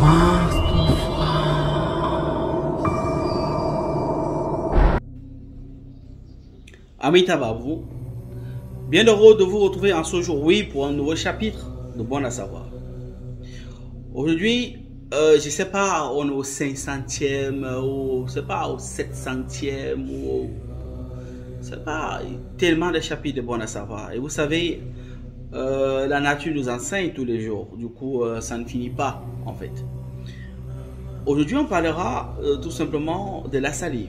souffrance, Amis Tababou, bien heureux de vous retrouver en ce jour, oui, pour un nouveau chapitre de Bon à savoir. Aujourd'hui, je sais pas, on est au 500e, ou je sais pas, au 700e, ou c'est pas tellement de chapitres de Bon à savoir. Et vous savez, la nature nous enseigne tous les jours, du coup, ça ne finit pas en fait. Aujourd'hui, on parlera tout simplement de la salive.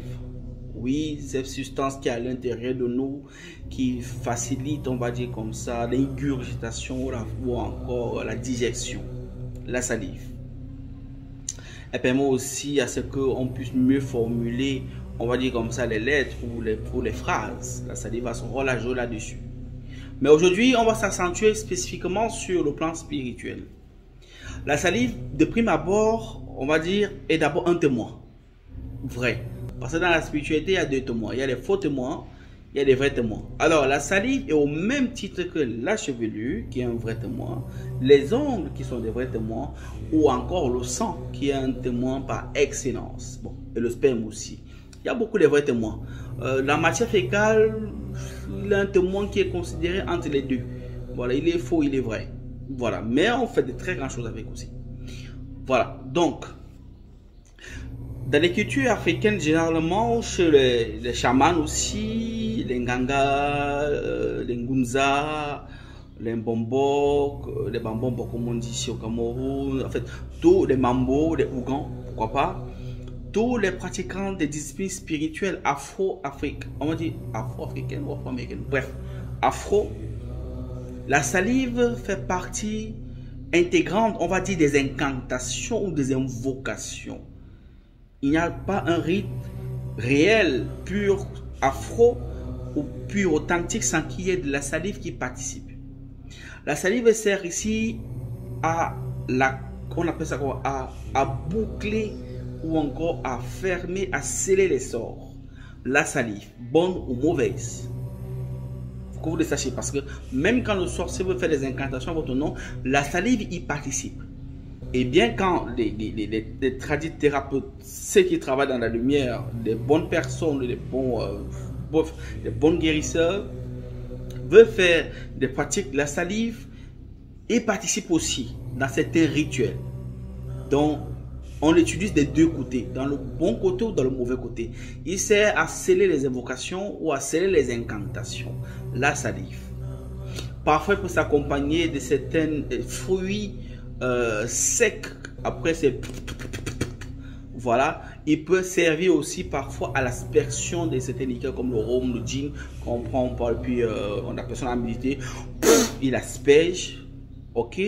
Oui, cette substance qui est à l'intérieur de nous, qui facilite, on va dire comme ça, l'ingurgitation ou encore la digestion, la salive. Elle permet aussi à ce qu'on puisse mieux formuler, on va dire comme ça, les lettres ou les phrases. La salive a son rôle à jouer là-dessus. Mais aujourd'hui, on va s'accentuer spécifiquement sur le plan spirituel. La salive, de prime abord, on va dire, est d'abord un témoin. Vrai. Parce que dans la spiritualité, il y a deux témoins. Il y a les faux témoins, il y a des vrais témoins. Alors, la salive est au même titre que la chevelure, qui est un vrai témoin, les ongles, qui sont des vrais témoins, ou encore le sang, qui est un témoin par excellence. Bon, et le sperme aussi. Il y a beaucoup de vrais témoins. La matière fécale, il y a un témoin qui est considéré entre les deux. Voilà, il est faux, il est vrai. Voilà, mais on fait de très grandes choses avec aussi. Voilà, donc... Dans les cultures africaines, généralement, chez les chamans aussi, les nganga, les ngunza, les mbombok, les bambombo comme on dit ici au Cameroun, en fait, tous les mambo, les ougans, pourquoi pas, tous les pratiquants des disciplines spirituelles afro-africaines, on va dire afro-africaines ou afro-américaines, bref, afro, la salive fait partie intégrante, on va dire, des incantations ou des invocations. Il n'y a pas un rite réel, pur, afro ou pur, authentique sans qu'il y ait de la salive qui participe. La salive sert ici à on appelle ça quoi, à boucler ou encore à fermer, à sceller les sorts. La salive, bonne ou mauvaise. Il faut que vous le sachiez parce que même quand le sorcier veut faire des incantations à votre nom, la salive y participe. Et bien quand les tradithérapeutes, ceux qui travaillent dans la lumière, les bonnes personnes, les bons guérisseurs, veulent faire des pratiques de la salive et participent aussi dans certains rituels. Donc, on l'utilise des deux côtés, dans le bon côté ou dans le mauvais côté. Il sert à sceller les invocations ou à sceller les incantations. La salive. Parfois, il peut s'accompagner de certains fruits sec, après c'est voilà, il peut servir aussi parfois à l'aspersion de certains liqueurs comme le rhum, le gin qu'on prend puis on appelle ça la méditer, il asperge, ok.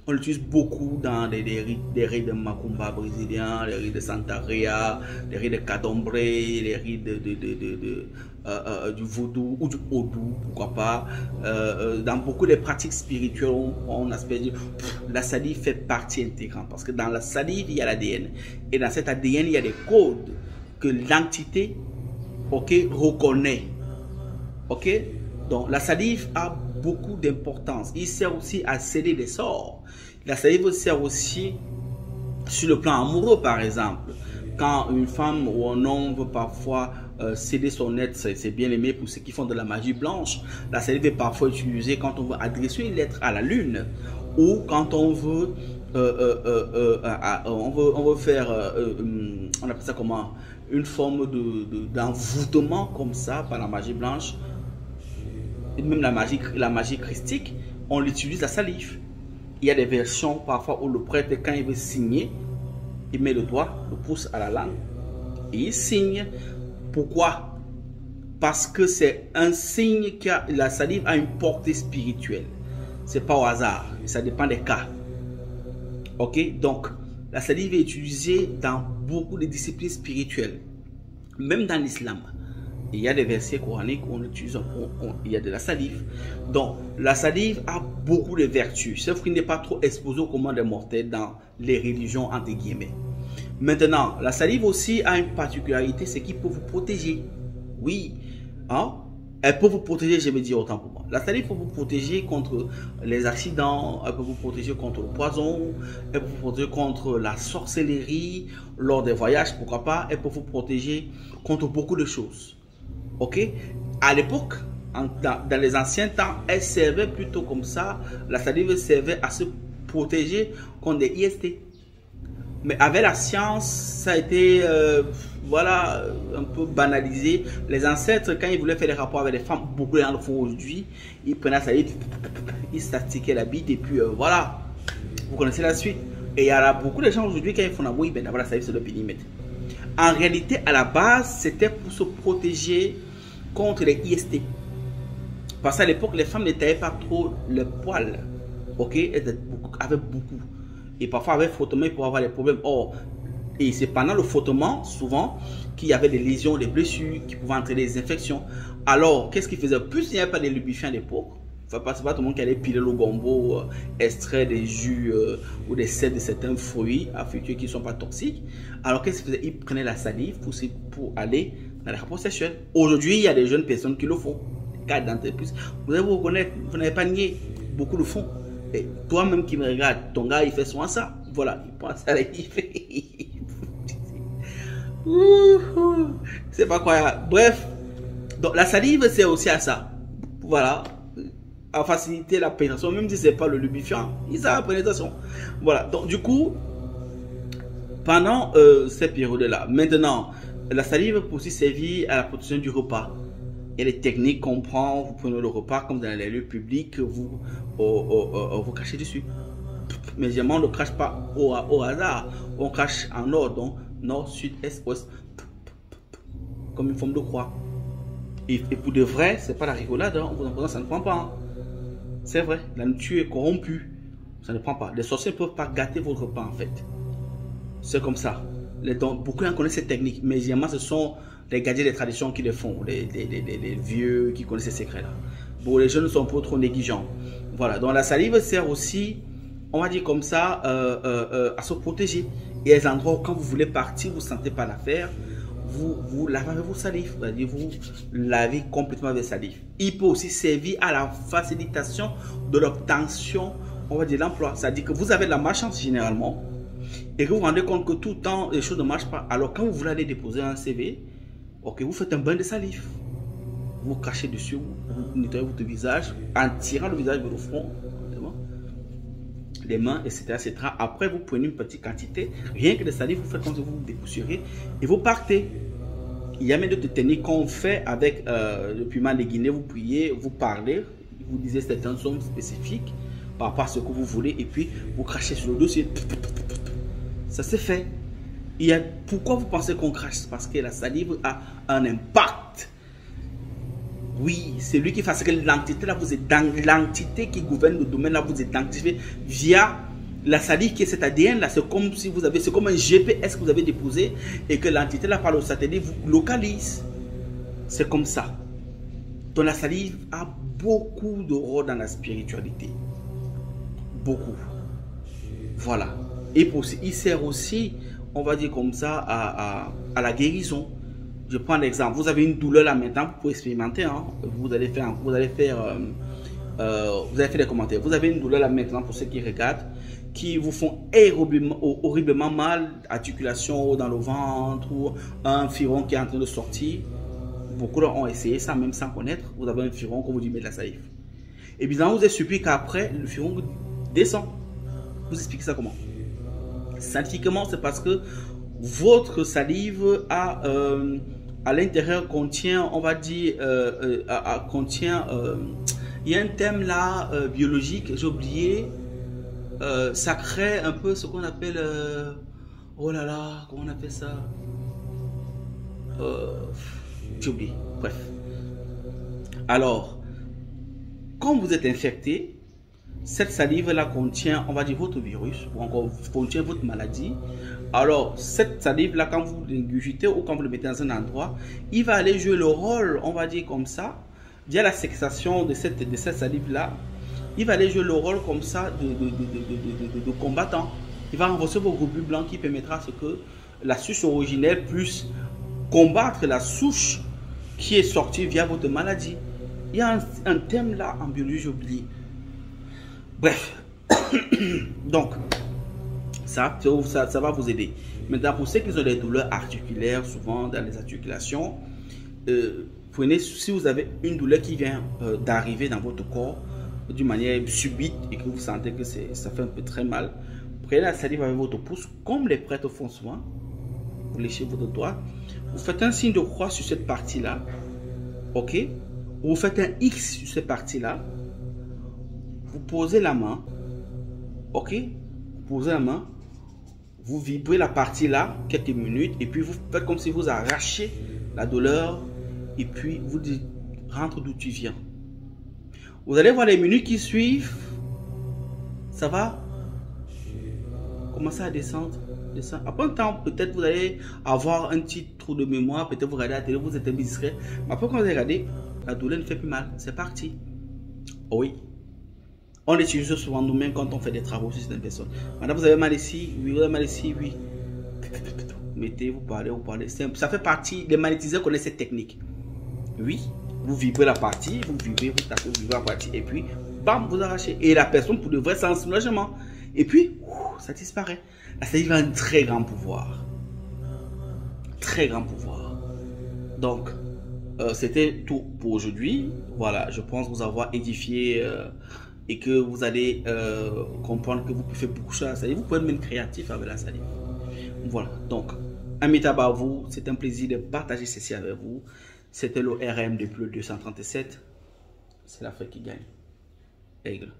On l'utilise beaucoup dans des rites de macumba brésilien, les rites de Santaria, les rites de Cadombré, les rites du vaudou ou du odou, pourquoi pas. Dans beaucoup de pratiques spirituelles, on asperge. La salive fait partie intégrante parce que dans la salive, il y a l'ADN. Et dans cet ADN, il y a des codes que l'entité, ok, reconnaît. Ok? Donc la salive a beaucoup d'importance. Il sert aussi à sceller des sorts. La salive sert aussi sur le plan amoureux, par exemple. Quand une femme ou un homme veut parfois sceller son être, c'est bien aimé pour ceux qui font de la magie blanche. La salive est parfois utilisée quand on veut adresser une lettre à la lune ou quand on veut faire, on appelle ça comment, une forme d'envoûtement comme ça par la magie blanche. Et même la magie christique, on l'utilise la salive. Il y a des versions parfois où le prêtre, quand il veut signer, il met le doigt, le pouce à la langue et il signe. Pourquoi? Parce que c'est un signe que la salive a une portée spirituelle. C'est pas au hasard, ça dépend des cas. Ok, donc la salive est utilisée dans beaucoup de disciplines spirituelles, même dans l'islam. Il y a des versets coraniques où on utilise, il y a de la salive. Donc, la salive a beaucoup de vertus, sauf qu'il n'est pas trop exposé aux commandes des mortels dans les religions entre guillemets. Maintenant, la salive aussi a une particularité, c'est qu'il peut vous protéger. Oui, hein? Elle peut vous protéger, je vais dire autant pour moi. La salive peut vous protéger contre les accidents, elle peut vous protéger contre le poison, elle peut vous protéger contre la sorcellerie lors des voyages, pourquoi pas. Elle peut vous protéger contre beaucoup de choses. Ok? À l'époque, dans les anciens temps, elle servait plutôt comme ça. La salive servait à se protéger contre des IST. Mais avec la science, ça a été voilà, un peu banalisé. Les ancêtres, quand ils voulaient faire des rapports avec les femmes, beaucoup de gens le font aujourd'hui. Ils prenaient la salive, ils s'astiquaient la bite et puis voilà. Vous connaissez la suite. Et il y a beaucoup de gens aujourd'hui, quand ils font la bouille, ben d'abord la salive, c'est le périmètre. En réalité, à la base, c'était pour se protéger contre les IST. Parce qu'à l'époque, les femmes n'étaient pas trop le poil. Ok? Elles avaient beaucoup. Et parfois avec frottement, il pouvait avoir des problèmes. Or, et c'est pendant le frottement, souvent, qu'il y avait des lésions, des blessures, qui pouvaient entraîner des infections. Alors, qu'est-ce qu'ils faisaient? Plus il n'y avait pas de lubrifiants à l'époque. Enfin, c'est pas tout le monde qui allait piler le gombo, extraire des jus ou des sels de certains fruits affectueux qui ne sont pas toxiques. Alors, qu'est-ce qu'ils faisaient? Ils prenaient la salive pour aller dans les rapports sexuels. Aujourd'hui, il y a des jeunes personnes qui le font. Cadres d'entreprise. Vous allez vous reconnaître, vous n'avez pas nié. Beaucoup le font. Toi-même qui me regarde, ton gars il fait souvent ça. Voilà, il pense à la c'est pas quoi. Bref, donc la salive c'est aussi à ça. Voilà, à faciliter la pénétration, même si c'est pas le lubrifiant, il sert à la pénétration. Voilà, donc du coup, pendant cette période-là, maintenant, la salive peut aussi servir à la protection du repas. Il y a des techniques qu'on prend, vous prenez le repas comme dans les lieux publics, vous cachez dessus. Mais généralement, on ne crache pas au hasard, on crache en ordre, donc nord, sud, est, ouest, comme une forme de croix. Et pour de vrai, c'est pas la rigolade, hein. En vous ça ne prend pas. Hein. C'est vrai, la nature est corrompue, ça ne prend pas. Les sorciers ne peuvent pas gâter votre repas en fait. C'est comme ça. Beaucoup de gens connaissent cette technique, mais généralement, ce sont les gardiens des traditions qui les font, les vieux qui connaissent ces secrets-là. Bon, les jeunes sont pas trop négligents. Voilà, donc la salive sert aussi, on va dire comme ça, à se protéger. Et à des endroits où quand vous voulez partir, vous ne sentez pas l'affaire, vous lavez avec vos salives, c'est-à-dire vous lavez complètement avec salive. Il peut aussi servir à la facilitation de l'obtention, on va dire, l'emploi. C'est-à-dire que vous avez de la malchance généralement, et que vous vous rendez compte que tout le temps, les choses ne marchent pas. Alors quand vous voulez aller déposer un CV, ok, vous faites un bain de salive. Vous cachez dessus, vous nettoyez votre visage en tirant le visage de le front, les mains, etc., etc. Après, vous prenez une petite quantité, rien que de salive, vous faites comme si vous vous dépoussiérez et vous partez. Il y a même d'autres techniques qu'on fait avec le piment de Guinée. Vous priez, vous parlez, vous disiez certaines sommes spécifiques par rapport à ce que vous voulez et puis vous crachez sur le dossier. Ça c'est fait. Pourquoi vous pensez qu'on crache? Parce que la salive a un impact. Oui, c'est lui qui fait ce que l'entité là, vous êtes dans l'entité qui gouverne le domaine là, vous êtes identifié via la salive qui est cet ADN là. C'est comme si vous avez, c'est comme un GPS que vous avez déposé et que l'entité là par le satellite vous localise. C'est comme ça. Donc la salive a beaucoup de rôle dans la spiritualité. Beaucoup. Voilà. Et il sert aussi, on va dire comme ça, à la guérison. Je prends l'exemple. Vous avez une douleur là maintenant pour expérimenter. Hein. Vous allez faire des commentaires. Vous avez une douleur là maintenant pour ceux qui regardent, qui vous font horriblement mal, articulation dans le ventre ou un firon qui est en train de sortir. Beaucoup ont essayé ça même sans connaître. Vous avez un firon qu'on vous dit met de la salive. Et bien vous expliquez qu'après le firon descend. Vous expliquez ça comment? Scientifiquement, c'est parce que votre salive à l'intérieur contient, on va dire, contient, il y a un thème là biologique, j'ai oublié, ça crée un peu ce qu'on appelle, oh là là, comment on appelle ça, j'ai oublié, bref. Alors, quand vous êtes infecté, cette salive-là contient, on va dire, votre virus, ou encore contient votre maladie. Alors, cette salive-là, quand vous l'ingurgitez ou quand vous le mettez dans un endroit, il va aller jouer le rôle, on va dire comme ça, via la sécrétion de cette salive-là, il va aller jouer le rôle comme ça de combattant. Il va renforcer vos globules blancs qui permettra à ce que la souche originelle puisse combattre la souche qui est sortie via votre maladie. Il y a un thème là en biologie, j'ai oublié. Bref. Donc, ça va vous aider. Maintenant, pour ceux qui ont des douleurs articulaires, souvent dans les articulations, prenez, si vous avez une douleur qui vient d'arriver dans votre corps d'une manière subite et que vous sentez que ça fait un peu très mal, prenez la salive avec votre pouce, comme les prêtres font souvent. Vous léchez votre doigt, vous faites un signe de croix sur cette partie-là, ok? Vous faites un X sur cette partie-là, vous posez la main, ok? Vous posez la main, vous vibrez la partie-là quelques minutes et puis vous faites comme si vous arrachez la douleur et puis vous dites rentre d'où tu viens. Vous allez voir les minutes qui suivent, ça va commencer à descendre. Après un temps, peut-être vous allez avoir un petit trou de mémoire, peut-être vous regardez la télé, vous êtes un peu distrait. Mais après quand vous regardez, la douleur ne fait plus mal, c'est parti. Oh oui. On l'utilise souvent nous-mêmes quand on fait des travaux sur certaines personnes. Madame, vous avez mal ici, oui, vous avez mal ici, oui. Mettez, vous parlez. Ça fait partie, les magnétiseurs connaissent cette technique. Oui, vous vibrez la partie, vous vibrez, vous tapez, vous vibrez la partie, et puis, bam, vous arrachez. Et la personne, pour de vrai, sans soulagement. Et puis, ça disparaît. La salive a un très grand pouvoir. Très grand pouvoir. Donc, c'était tout pour aujourd'hui. Voilà, je pense vous avoir édifié et que vous allez comprendre que vous pouvez faire beaucoup de choses à la salive. Vous pouvez être même créatif avec la salive. Voilà, donc, amitabs à vous. C'est un plaisir de partager ceci avec vous. C'était le RM de Plus 237. C'est l'Afrique qui gagne. Aigle.